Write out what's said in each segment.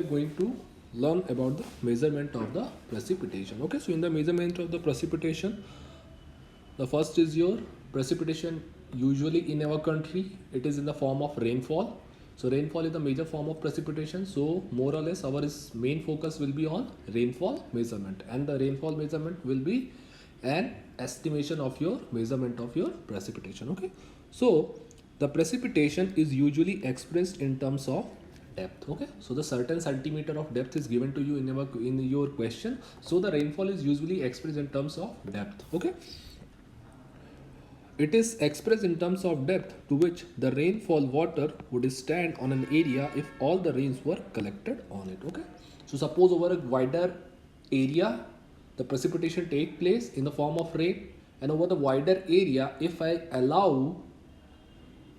going to learn about the measurement of the precipitation. Okay, so in the measurement of the precipitation, the first is your precipitation. Usually in our country, it is in the form of rainfall. So rainfall is the major form of precipitation. So more or less our main focus will be on rainfall measurement, and the rainfall measurement will be an estimation of your measurement of your precipitation. Okay, so the precipitation is usually expressed in terms of depth. Okay, so the certain centimeter of depth is given to you in your question. So the rainfall is usually expressed in terms of depth. Okay, it is expressed in terms of depth to which the rainfall water would stand on an area if all the rains were collected on it. Okay, so suppose over a wider area the precipitation take place in the form of rain, and over the wider area, if I allow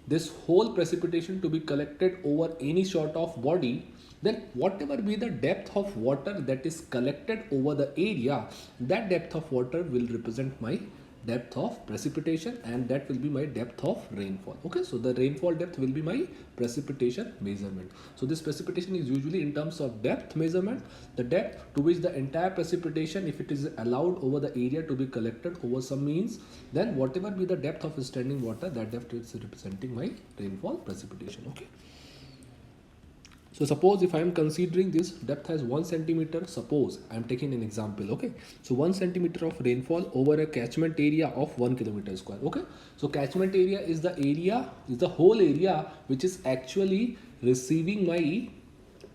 this whole precipitation to be collected over any sort of body, then whatever be the depth of water that is collected over the area, that depth of water will represent my depth of precipitation, and that will be my depth of rainfall. Okay, so the rainfall depth will be my precipitation measurement. So this precipitation is usually in terms of depth measurement, the depth to which the entire precipitation, if it is allowed over the area to be collected over some means, then whatever be the depth of standing water, that depth is representing my rainfall precipitation. Okay, so suppose if I am considering this depth as 1 centimeter, suppose I am taking an example. Okay, so 1 centimeter of rainfall over a catchment area of 1 kilometer square. Okay, so catchment area is the whole area which is actually receiving my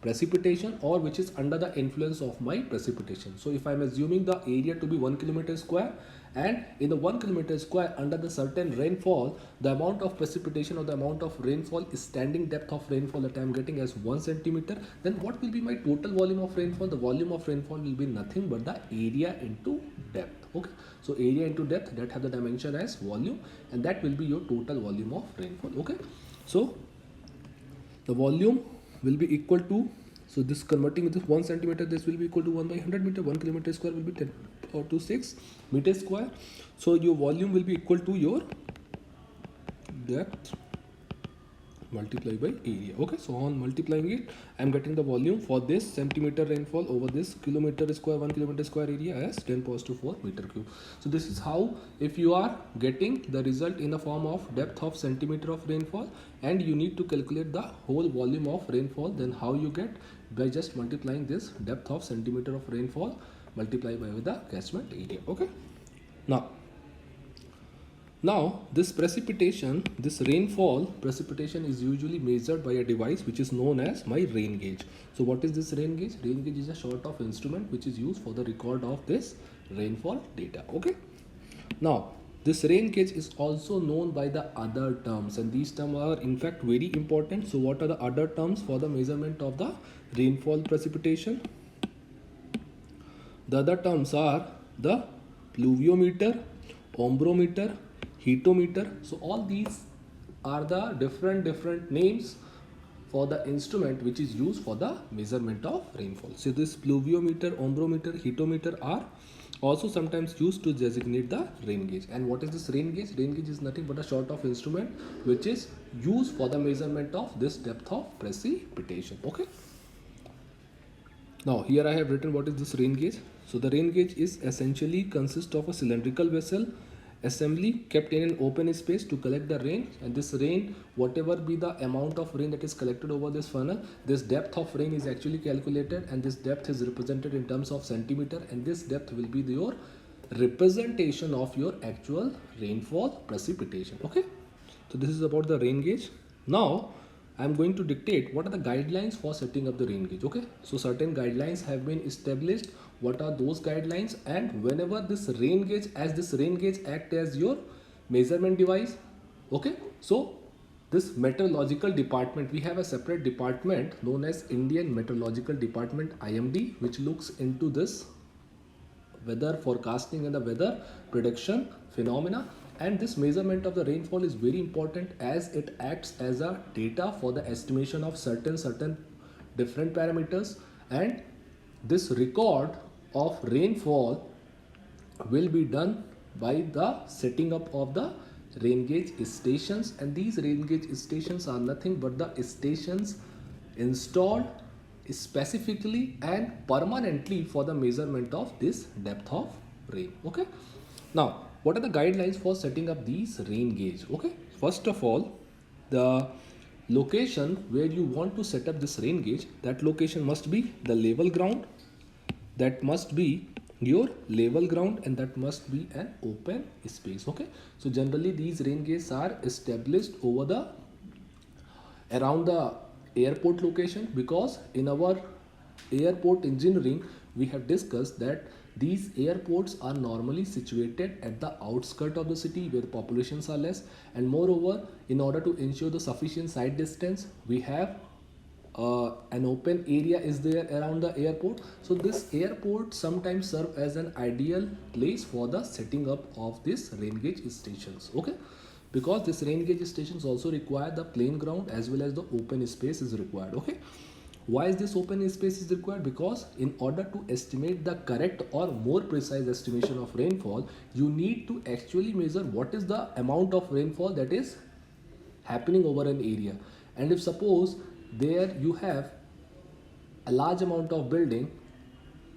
precipitation, or which is under the influence of my precipitation. So if I am assuming the area to be 1 kilometer square, and in the 1 kilometer square under the certain rainfall, the amount of precipitation or the amount of rainfall is standing depth of rainfall that I am getting as 1 centimeter, then what will be my total volume of rainfall? The volume of rainfall will be nothing but the area into depth. Okay, so area into depth, that have the dimension as volume, and that will be your total volume of rainfall. Okay, so the volume will be equal to, so this converting this 1 centimeter, this will be equal to 1 by 100 meter. 1 kilometer square will be 10 or to 6 meter square. So your volume will be equal to your depth multiplied by area. Okay, so on multiplying it, I am getting the volume for this centimeter rainfall over this kilometer square, 1 kilometer square area as 10 power to 4 meter cube. So this is how, if you are getting the result in the form of depth of centimeter of rainfall, and you need to calculate the whole volume of rainfall, then how you get? By just multiplying this depth of centimeter of rainfall multiplied by the catchment area. Okay, now this precipitation, this rainfall precipitation is usually measured by a device which is known as my rain gauge. So what is this rain gauge? Rain gauge is a sort of instrument which is used for the record of this rainfall data. Okay, now this rain gauge is also known by the other terms, and these terms are in fact very important. So what are the other terms for the measurement of the rainfall precipitation? The other terms are the pluviometer, ombrometer, heatometer. So all these are the different names for the instrument which is used for the measurement of rainfall. So this pluviometer, ombrometer, heatometer are also sometimes used to designate the rain gauge. And what is this rain gauge? Rain gauge is nothing but a sort of instrument which is used for the measurement of this depth of precipitation. Okay, now here I have written what is this rain gauge. So the rain gauge is essentially consists of a cylindrical vessel assembly kept in an open space to collect the rain, and this rain, whatever be the amount of rain that is collected over this funnel, this depth of rain is actually calculated, and this depth is represented in terms of centimeter, and this depth will be your representation of your actual rainfall precipitation. Okay, so this is about the rain gauge. Now I am going to dictate what are the guidelines for setting up the rain gauge. Okay, so certain guidelines have been established. What are those guidelines? And whenever this rain gauge act as your measurement device, okay, so this meteorological department, we have a separate department known as Indian Meteorological Department, IMD, which looks into this weather forecasting and the weather prediction phenomena. And this measurement of the rainfall is very important as it acts as a data for the estimation of certain different parameters, and this record of rainfall will be done by the setting up of the rain gauge stations. And these rain gauge stations are nothing but the stations installed specifically and permanently for the measurement of this depth of rain. Okay, now what are the guidelines for setting up these rain gauge? Okay, first of all, the location where you want to set up this rain gauge, that location must be the level ground, that must be your level ground, and that must be an open space. Okay, so generally these rain gauges are established over the around the airport location, because in our airport engineering we have discussed that these airports are normally situated at the outskirts of the city where the populations are less, and moreover, in order to ensure the sufficient sight distance, we have an open area is there around the airport. So this airport sometimes serve as an ideal place for the setting up of this rain gauge stations. Okay, because this rain gauge stations also require the plain ground as well as the open space is required. Okay, why is this open space is required? Because in order to estimate the correct or more precise estimation of rainfall, you need to actually measure what is the amount of rainfall that is happening over an area. And if suppose there you have a large amount of building,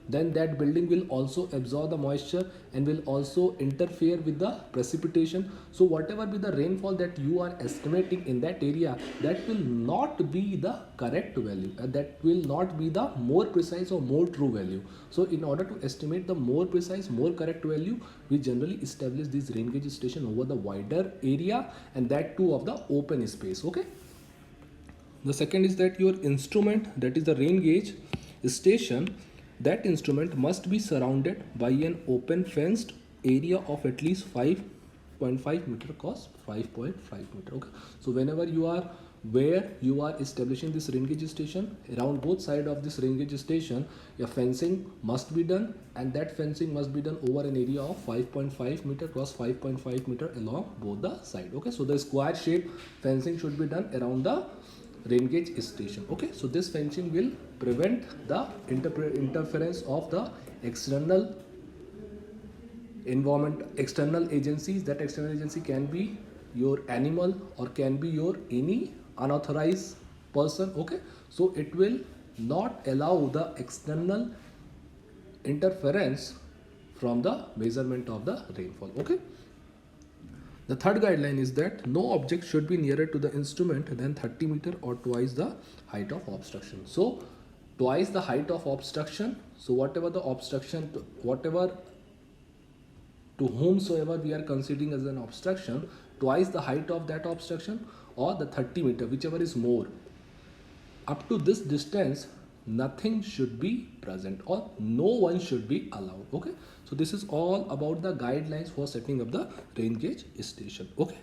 then that building will also absorb the moisture and will also interfere with the precipitation. So whatever be the rainfall that you are estimating in that area, that will not be the correct value, that will not be the more precise or more true value. So in order to estimate the more precise, more correct value, we generally establish this rain gauge station over the wider area, and that too of the open space. Okay, the second is that your instrument, that is the rain gauge station, that instrument must be surrounded by an open fenced area of at least 5.5 meter across 5.5 meter. Okay, so whenever you are where you are establishing this rain gauge station, around both sides of this rain gauge station, your fencing must be done, and that fencing must be done over an area of 5.5 meter across 5.5 meter along both the side. Okay, so the square shape fencing should be done around the rain gauge station. Okay, so this fencing will prevent the interference of the external environment, external agencies. That external agency can be your animal or can be your any unauthorized person. Okay, so it will not allow the external interference from the measurement of the rainfall. Okay, the third guideline is that no object should be nearer to the instrument than 30 meter or twice the height of obstruction. So twice the height of obstruction. So whatever the obstruction, whatever to whomsoever we are considering as an obstruction, twice the height of that obstruction or the 30 meter, whichever is more. Up to this distance, nothing should be present or no one should be allowed. Okay, so this is all about the guidelines for setting up the rain gauge station. Okay.